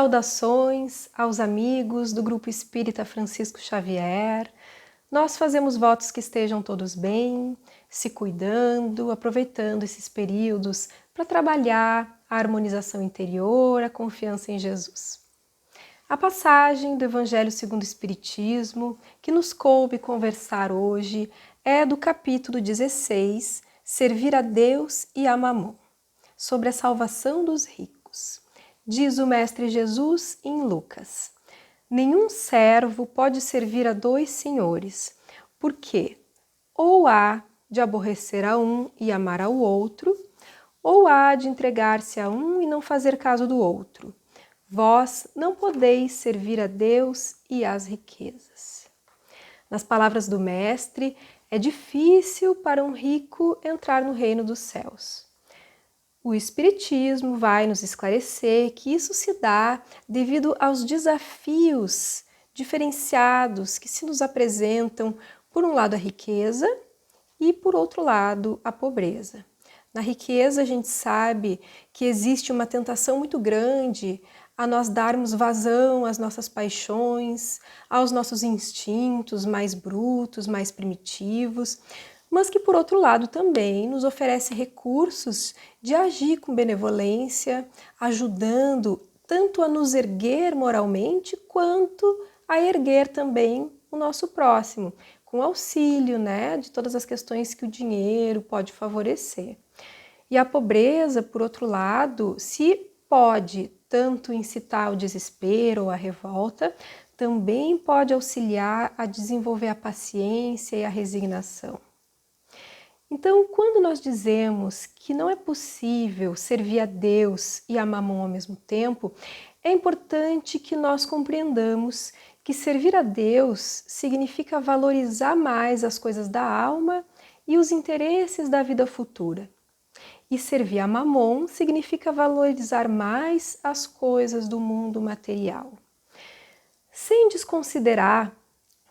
Saudações aos amigos do Grupo Espírita Francisco Xavier. Nós fazemos votos que estejam todos bem, se cuidando, aproveitando esses períodos para trabalhar a harmonização interior, a confiança em Jesus. A passagem do Evangelho segundo o Espiritismo, que nos coube conversar hoje, é do capítulo 16, Servir a Deus e a Mamon, sobre a salvação dos ricos. Diz o Mestre Jesus em Lucas: nenhum servo pode servir a dois senhores, porque ou há de aborrecer a um e amar ao outro, ou há de entregar-se a um e não fazer caso do outro. Vós não podeis servir a Deus e às riquezas. Nas palavras do Mestre, é difícil para um rico entrar no reino dos céus. O Espiritismo vai nos esclarecer que isso se dá devido aos desafios diferenciados que se nos apresentam, por um lado a riqueza e por outro lado a pobreza. Na riqueza a gente sabe que existe uma tentação muito grande a nós darmos vazão às nossas paixões, aos nossos instintos mais brutos, mais primitivos, mas que por outro lado também nos oferece recursos de agir com benevolência, ajudando tanto a nos erguer moralmente, quanto a erguer também o nosso próximo, com auxílio, de todas as questões que o dinheiro pode favorecer. E a pobreza, por outro lado, se pode tanto incitar ao desespero ou à revolta, também pode auxiliar a desenvolver a paciência e a resignação. Então, quando nós dizemos que não é possível servir a Deus e a Mamon ao mesmo tempo, é importante que nós compreendamos que servir a Deus significa valorizar mais as coisas da alma e os interesses da vida futura. E servir a Mamon significa valorizar mais as coisas do mundo material. Sem desconsiderar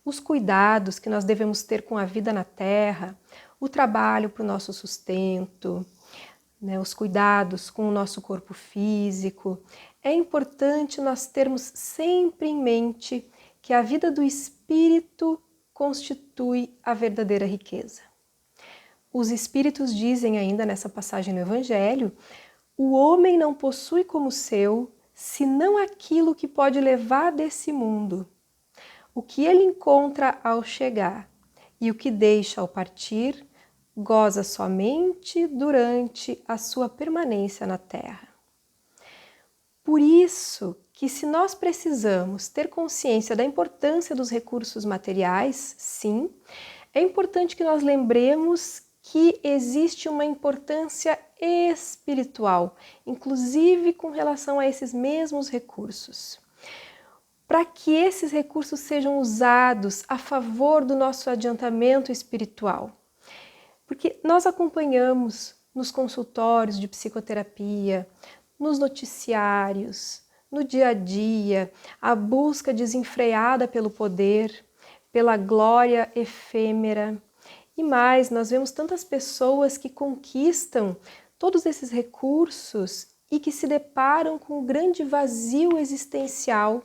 os cuidados que nós devemos ter com a vida na Terra, o trabalho para o nosso sustento, os cuidados com o nosso corpo físico, é importante nós termos sempre em mente que a vida do espírito constitui a verdadeira riqueza. Os espíritos dizem ainda nessa passagem no Evangelho: o homem não possui como seu senão aquilo que pode levar desse mundo, o que ele encontra ao chegar e o que deixa ao partir, goza somente durante a sua permanência na Terra. Por isso que, se nós precisamos ter consciência da importância dos recursos materiais, sim, é importante que nós lembremos que existe uma importância espiritual, inclusive com relação a esses mesmos recursos, para que esses recursos sejam usados a favor do nosso adiantamento espiritual. Porque nós acompanhamos nos consultórios de psicoterapia, nos noticiários, no dia a dia, a busca desenfreada pelo poder, pela glória efêmera. E mais, nós vemos tantas pessoas que conquistam todos esses recursos e que se deparam com um grande vazio existencial.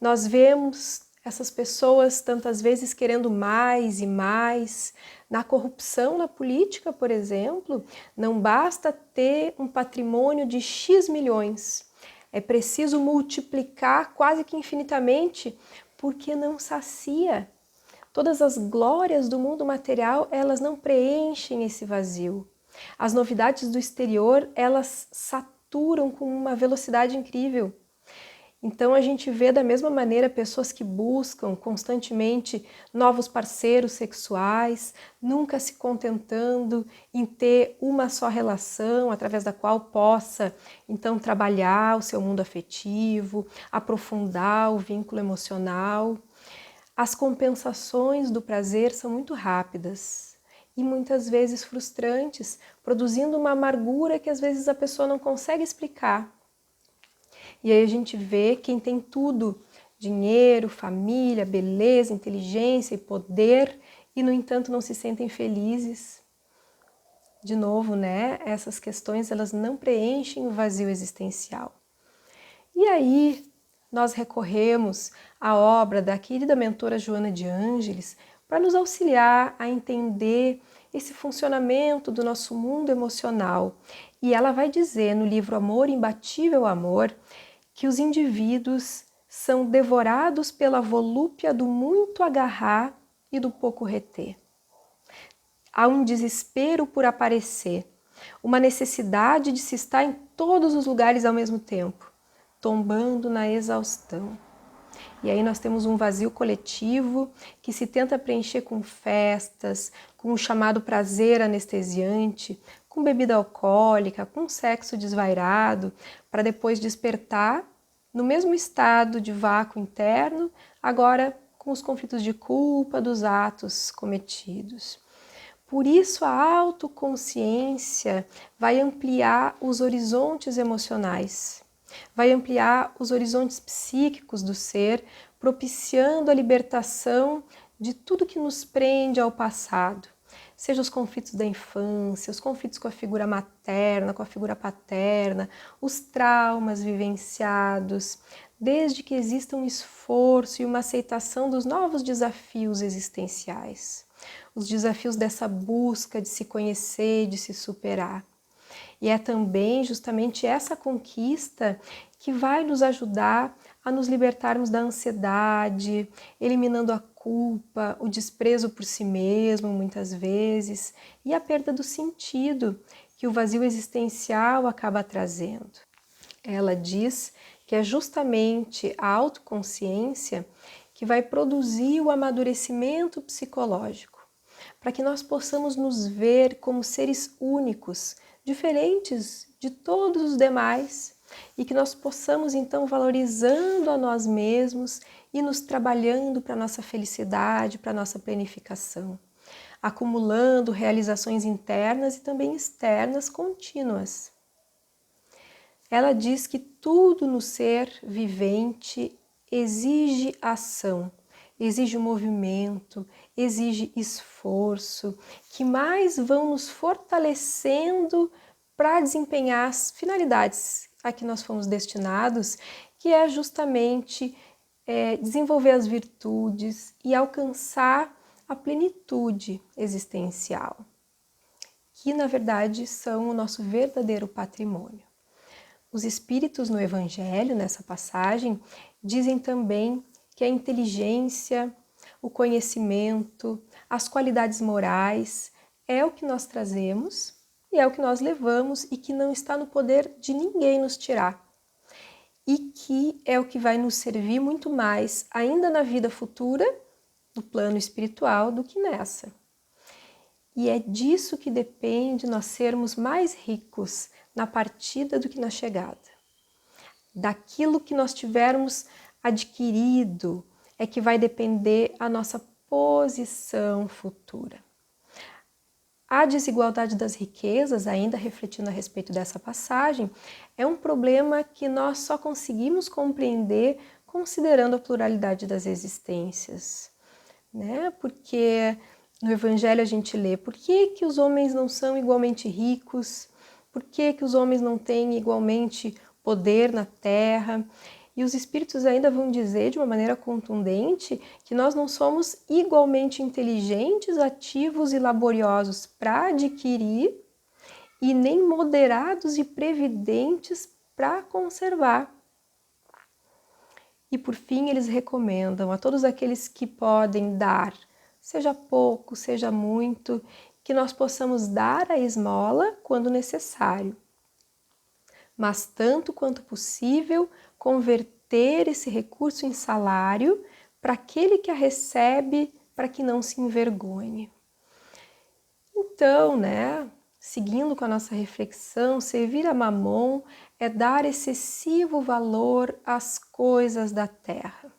Nós vemos essas pessoas tantas vezes querendo mais e mais. Na corrupção na política, por exemplo, não basta ter um patrimônio de X milhões. É preciso multiplicar quase que infinitamente, porque não sacia. Todas as glórias do mundo material, elas não preenchem esse vazio. As novidades do exterior, elas saturam com uma velocidade incrível. Então a gente vê da mesma maneira pessoas que buscam constantemente novos parceiros sexuais, nunca se contentando em ter uma só relação através da qual possa então trabalhar o seu mundo afetivo, aprofundar o vínculo emocional. As compensações do prazer são muito rápidas e muitas vezes frustrantes, produzindo uma amargura que às vezes a pessoa não consegue explicar. E aí a gente vê quem tem tudo, dinheiro, família, beleza, inteligência e poder, e no entanto não se sentem felizes. De novo, essas questões elas não preenchem o vazio existencial. E aí nós recorremos à obra da querida mentora Joana de Ângeles para nos auxiliar a entender esse funcionamento do nosso mundo emocional. E ela vai dizer no livro Amor, Imbatível Amor, que os indivíduos são devorados pela volúpia do muito agarrar e do pouco reter. Há um desespero por aparecer, uma necessidade de se estar em todos os lugares ao mesmo tempo, tombando na exaustão. E aí nós temos um vazio coletivo que se tenta preencher com festas, com o chamado prazer anestesiante, com bebida alcoólica, com sexo desvairado, para depois despertar no mesmo estado de vácuo interno, agora com os conflitos de culpa dos atos cometidos. Por isso a autoconsciência vai ampliar os horizontes emocionais, vai ampliar os horizontes psíquicos do ser, propiciando a libertação de tudo que nos prende ao passado. Seja os conflitos da infância, os conflitos com a figura materna, com a figura paterna, os traumas vivenciados, desde que exista um esforço e uma aceitação dos novos desafios existenciais, os desafios dessa busca de se conhecer, de se superar. E é também justamente essa conquista que vai nos ajudar a nos libertarmos da ansiedade, eliminando a culpa, o desprezo por si mesmo, muitas vezes, e a perda do sentido que o vazio existencial acaba trazendo. Ela diz que é justamente a autoconsciência que vai produzir o amadurecimento psicológico, para que nós possamos nos ver como seres únicos, diferentes de todos os demais, e que nós possamos então valorizando a nós mesmos e nos trabalhando para a nossa felicidade, para a nossa planificação, acumulando realizações internas e também externas contínuas. Ela diz que tudo no ser vivente exige ação, exige movimento, exige esforço, que mais vão nos fortalecendo para desempenhar as finalidades a que nós fomos destinados, que é justamente desenvolver as virtudes e alcançar a plenitude existencial, que na verdade são o nosso verdadeiro patrimônio. Os espíritos no Evangelho, nessa passagem, dizem também que a inteligência, o conhecimento, as qualidades morais é o que nós trazemos e é o que nós levamos e que não está no poder de ninguém nos tirar. E que é o que vai nos servir muito mais ainda na vida futura, no plano espiritual, do que nessa. E é disso que depende nós sermos mais ricos na partida do que na chegada. Daquilo que nós tivermos adquirido é que vai depender a nossa posição futura. A desigualdade das riquezas, ainda refletindo a respeito dessa passagem, é um problema que nós só conseguimos compreender considerando a pluralidade das existências, né? Porque no Evangelho a gente lê por que os homens não são igualmente ricos, por que os homens não têm igualmente poder na terra. E os espíritos ainda vão dizer de uma maneira contundente que nós não somos igualmente inteligentes, ativos e laboriosos para adquirir e nem moderados e previdentes para conservar. E por fim, eles recomendam a todos aqueles que podem dar, seja pouco, seja muito, que nós possamos dar a esmola quando necessário, mas tanto quanto possível, converter esse recurso em salário para aquele que a recebe, para que não se envergonhe. Então, seguindo com a nossa reflexão, servir a Mamon é dar excessivo valor às coisas da terra.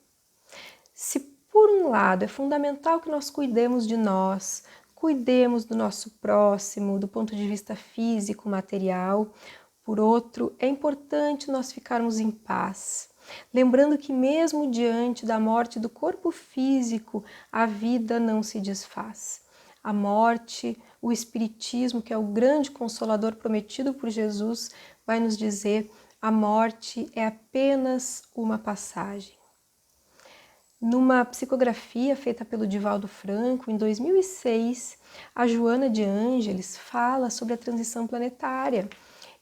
Se por um lado é fundamental que nós cuidemos de nós, cuidemos do nosso próximo, do ponto de vista físico, material, por outro, é importante nós ficarmos em paz, lembrando que mesmo diante da morte do corpo físico, a vida não se desfaz. A morte, o Espiritismo, que é o grande consolador prometido por Jesus, vai nos dizer: a morte é apenas uma passagem. Numa psicografia feita pelo Divaldo Franco, em 2006, a Joana de Ângeles fala sobre a transição planetária.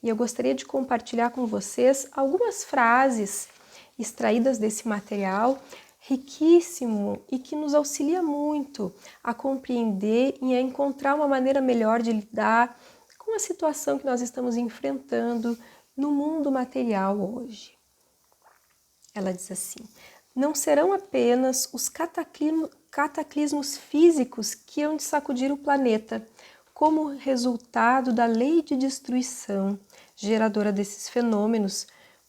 E eu gostaria de compartilhar com vocês algumas frases extraídas desse material riquíssimo e que nos auxilia muito a compreender e a encontrar uma maneira melhor de lidar com a situação que nós estamos enfrentando no mundo material hoje. Ela diz assim: não serão apenas os cataclismos físicos que hão de sacudir o planeta, como resultado da lei de destruição, geradora desses fenômenos,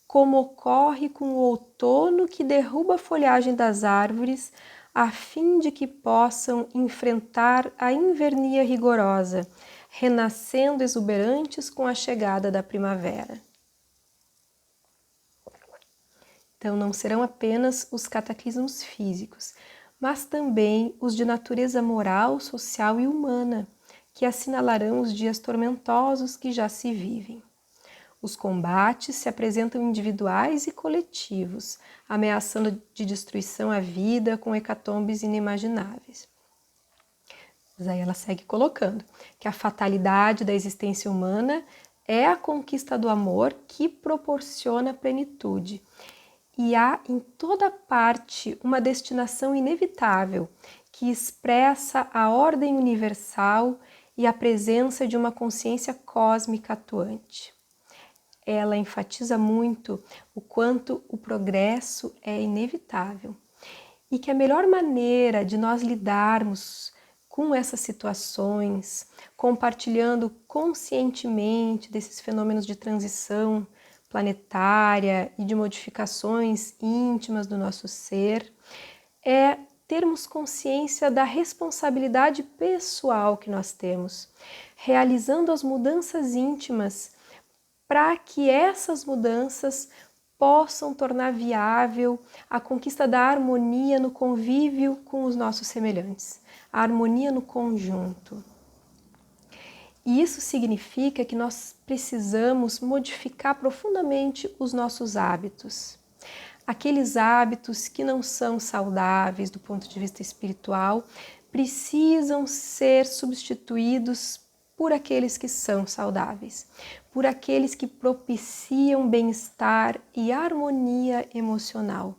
como ocorre com o outono que derruba a folhagem das árvores, a fim de que possam enfrentar a invernia rigorosa, renascendo exuberantes com a chegada da primavera. Então, não serão apenas os cataclismos físicos, mas também os de natureza moral, social e humana, que assinalarão os dias tormentosos que já se vivem. Os combates se apresentam individuais e coletivos, ameaçando de destruição a vida com hecatombes inimagináveis. Mas aí ela segue colocando que a fatalidade da existência humana é a conquista do amor que proporciona plenitude. E há em toda parte uma destinação inevitável que expressa a ordem universal e a presença de uma consciência cósmica atuante. Ela enfatiza muito o quanto o progresso é inevitável e que a melhor maneira de nós lidarmos com essas situações, compartilhando conscientemente desses fenômenos de transição planetária e de modificações íntimas do nosso ser, é termos consciência da responsabilidade pessoal que nós temos, realizando as mudanças íntimas para que essas mudanças possam tornar viável a conquista da harmonia no convívio com os nossos semelhantes, a harmonia no conjunto. E isso significa que nós precisamos modificar profundamente os nossos hábitos. Aqueles hábitos que não são saudáveis do ponto de vista espiritual precisam ser substituídos por aqueles que são saudáveis, por aqueles que propiciam bem-estar e harmonia emocional.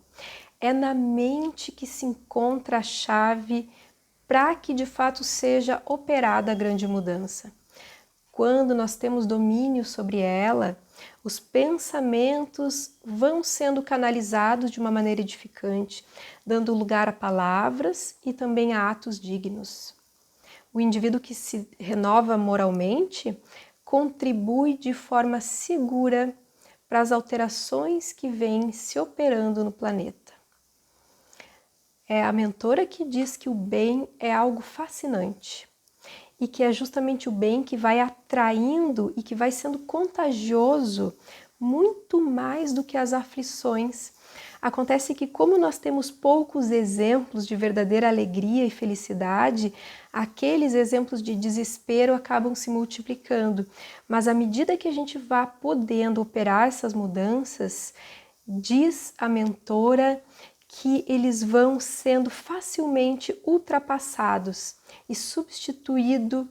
É na mente que se encontra a chave para que de fato seja operada a grande mudança. Quando nós temos domínio sobre ela, os pensamentos vão sendo canalizados de uma maneira edificante, dando lugar a palavras e também a atos dignos. O indivíduo que se renova moralmente contribui de forma segura para as alterações que vêm se operando no planeta. É a mentora que diz que o bem é algo fascinante e que é justamente o bem que vai atraindo e que vai sendo contagioso muito mais do que as aflições. Acontece que, como nós temos poucos exemplos de verdadeira alegria e felicidade, aqueles exemplos de desespero acabam se multiplicando. Mas à medida que a gente vá podendo operar essas mudanças, diz a mentora que eles vão sendo facilmente ultrapassados e substituído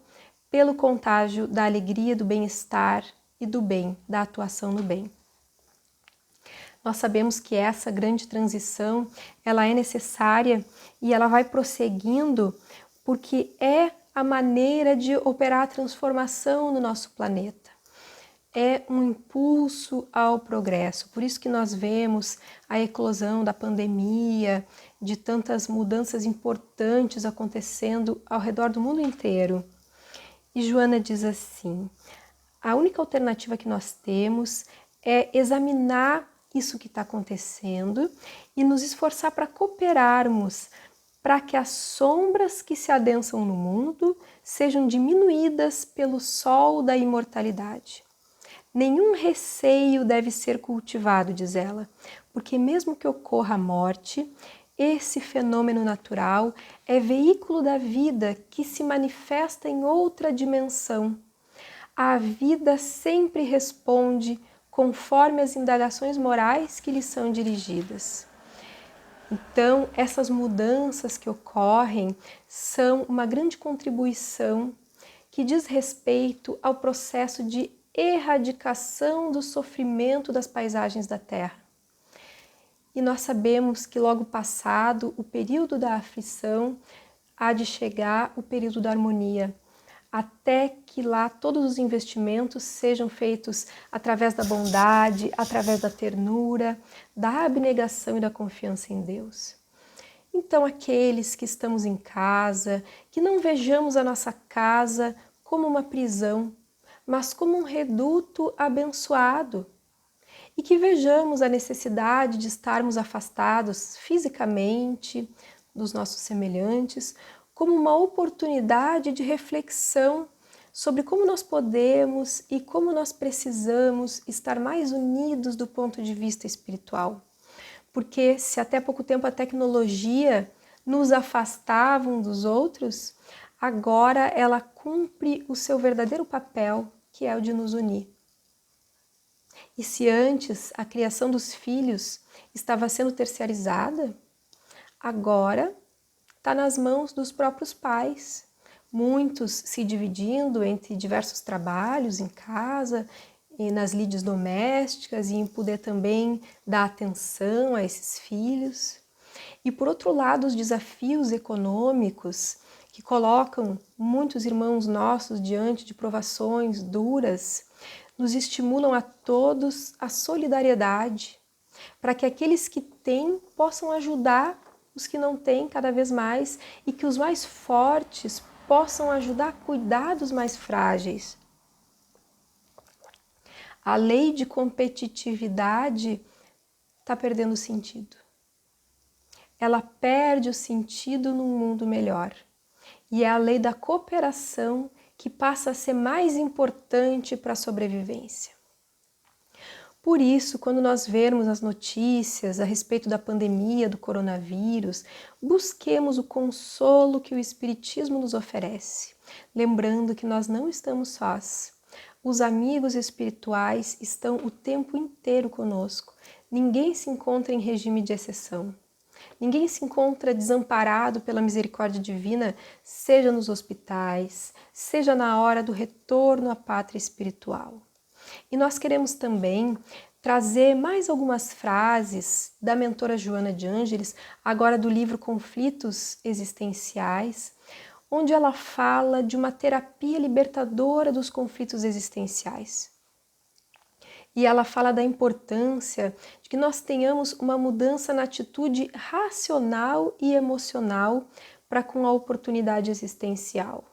pelo contágio da alegria, do bem-estar e do bem, da atuação no bem. Nós sabemos que essa grande transição, ela é necessária e ela vai prosseguindo porque é a maneira de operar a transformação no nosso planeta. É um impulso ao progresso. Por isso que nós vemos a eclosão da pandemia, de tantas mudanças importantes acontecendo ao redor do mundo inteiro. E Joana diz assim: a única alternativa que nós temos é examinar isso que está acontecendo e nos esforçar para cooperarmos para que as sombras que se adensam no mundo sejam diminuídas pelo sol da imortalidade. Nenhum receio deve ser cultivado, diz ela, porque mesmo que ocorra a morte, esse fenômeno natural é veículo da vida que se manifesta em outra dimensão. A vida sempre responde conforme as indagações morais que lhes são dirigidas. Então, essas mudanças que ocorrem são uma grande contribuição que diz respeito ao processo de erradicação do sofrimento das paisagens da Terra. E nós sabemos que logo passado o período da aflição, há de chegar o período da harmonia, até que lá todos os investimentos sejam feitos através da bondade, através da ternura, da abnegação e da confiança em Deus. Então, aqueles que estamos em casa, que não vejamos a nossa casa como uma prisão, mas como um reduto abençoado, e que vejamos a necessidade de estarmos afastados fisicamente dos nossos semelhantes, como uma oportunidade de reflexão sobre como nós podemos e como nós precisamos estar mais unidos do ponto de vista espiritual. Porque se até pouco tempo a tecnologia nos afastava uns dos outros, agora ela cumpre o seu verdadeiro papel, que é o de nos unir. E se antes a criação dos filhos estava sendo terceirizada, agora está nas mãos dos próprios pais, muitos se dividindo entre diversos trabalhos em casa, e nas lides domésticas e em poder também dar atenção a esses filhos. E por outro lado, os desafios econômicos que colocam muitos irmãos nossos diante de provações duras, nos estimulam a todos a solidariedade, para que aqueles que têm possam ajudar os que não têm cada vez mais e que os mais fortes possam ajudar a cuidar dos mais frágeis. A lei de competitividade está perdendo sentido. Ela perde o sentido num mundo melhor. E é a lei da cooperação que passa a ser mais importante para a sobrevivência. Por isso, quando nós vermos as notícias a respeito da pandemia do coronavírus, busquemos o consolo que o Espiritismo nos oferece, lembrando que nós não estamos sós. Os amigos espirituais estão o tempo inteiro conosco. Ninguém se encontra em regime de exceção. Ninguém se encontra desamparado pela misericórdia divina, seja nos hospitais, seja na hora do retorno à pátria espiritual. E nós queremos também trazer mais algumas frases da mentora Joana de Ângeles, agora do livro Conflitos Existenciais, onde ela fala de uma terapia libertadora dos conflitos existenciais. E ela fala da importância de que nós tenhamos uma mudança na atitude racional e emocional para com a oportunidade existencial.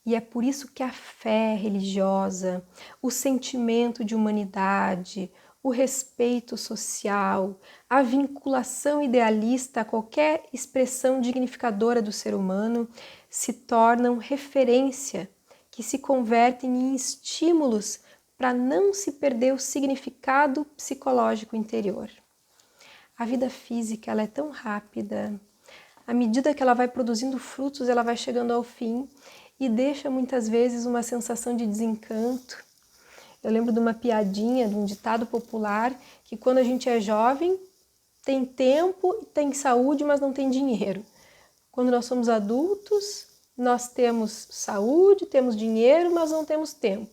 E é por isso que a fé religiosa, o sentimento de humanidade, o respeito social, a vinculação idealista a qualquer expressão dignificadora do ser humano se tornam referência que se convertem em estímulos para não se perder o significado psicológico interior. A vida física ela é tão rápida, à medida que ela vai produzindo frutos, ela vai chegando ao fim e deixa muitas vezes uma sensação de desencanto. Eu lembro de uma piadinha, de um ditado popular, que quando a gente é jovem, tem tempo, tem saúde, mas não tem dinheiro. Quando nós somos adultos, nós temos saúde, temos dinheiro, mas não temos tempo.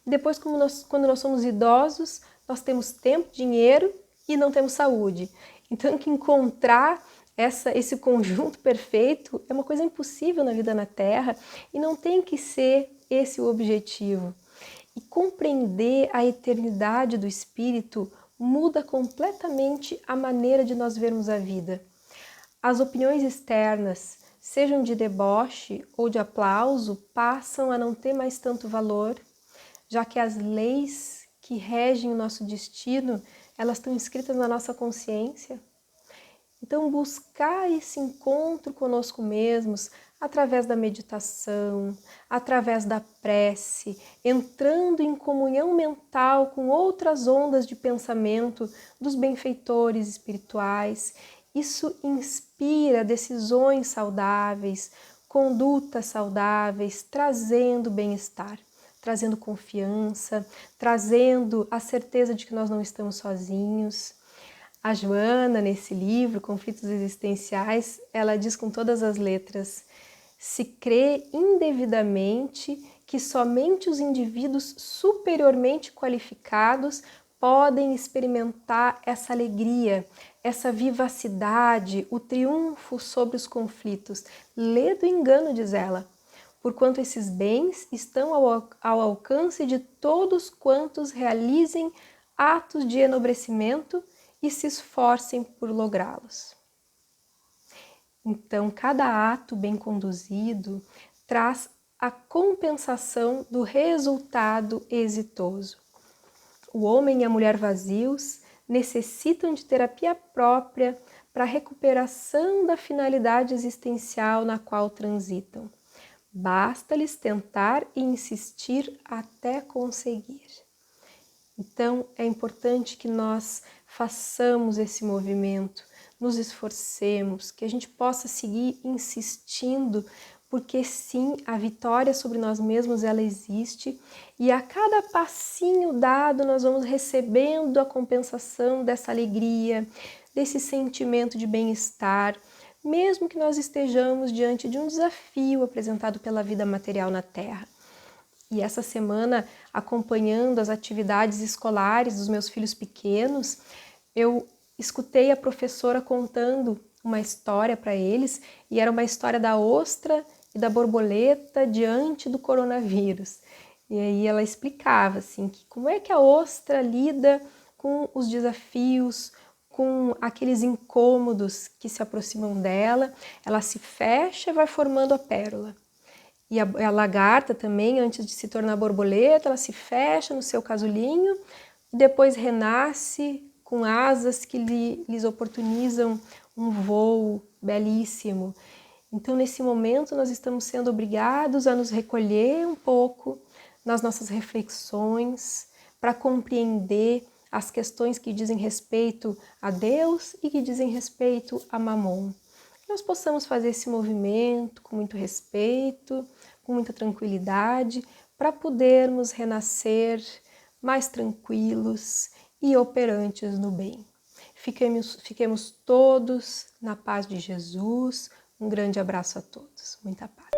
E depois, quando nós somos idosos, nós temos tempo, dinheiro e não temos saúde. Então, que encontrar esse conjunto perfeito é uma coisa impossível na vida na Terra e não tem que ser esse o objetivo. E compreender a eternidade do Espírito muda completamente a maneira de nós vermos a vida. As opiniões externas, sejam de deboche ou de aplauso, passam a não ter mais tanto valor, já que as leis que regem o nosso destino, elas estão escritas na nossa consciência. Então, buscar esse encontro conosco mesmos, através da meditação, através da prece, entrando em comunhão mental com outras ondas de pensamento dos benfeitores espirituais, isso inspira decisões saudáveis, condutas saudáveis, trazendo bem-estar. trazendo confiança, trazendo a certeza de que nós não estamos sozinhos. A Joana, nesse livro, Conflitos Existenciais, ela diz com todas as letras: se crê indevidamente que somente os indivíduos superiormente qualificados podem experimentar essa alegria, essa vivacidade, o triunfo sobre os conflitos. Lê do engano, diz ela, porquanto esses bens estão ao alcance de todos quantos realizem atos de enobrecimento e se esforcem por lográ-los. Então, cada ato bem conduzido traz a compensação do resultado exitoso. O homem e a mulher vazios necessitam de terapia própria para a recuperação da finalidade existencial na qual transitam. Basta-lhes tentar e insistir até conseguir. Então, é importante que nós façamos esse movimento, nos esforcemos, que a gente possa seguir insistindo, porque sim, a vitória sobre nós mesmos, ela existe, e a cada passinho dado nós vamos recebendo a compensação dessa alegria, desse sentimento de bem-estar, mesmo que nós estejamos diante de um desafio apresentado pela vida material na Terra. E essa semana, acompanhando as atividades escolares dos meus filhos pequenos, eu escutei a professora contando uma história para eles, e era uma história da ostra e da borboleta diante do coronavírus. E aí ela explicava assim, que como é que a ostra lida com os desafios, com aqueles incômodos que se aproximam dela, ela se fecha e vai formando a pérola. E a lagarta também, antes de se tornar borboleta, ela se fecha no seu casulinho e depois renasce com asas que lhes oportunizam um voo belíssimo. Então, nesse momento, nós estamos sendo obrigados a nos recolher um pouco nas nossas reflexões para compreender as questões que dizem respeito a Deus e que dizem respeito a Mamon. Nós possamos fazer esse movimento com muito respeito, com muita tranquilidade, para podermos renascer mais tranquilos e operantes no bem. Fiquemos todos na paz de Jesus. Um grande abraço a todos. Muita paz.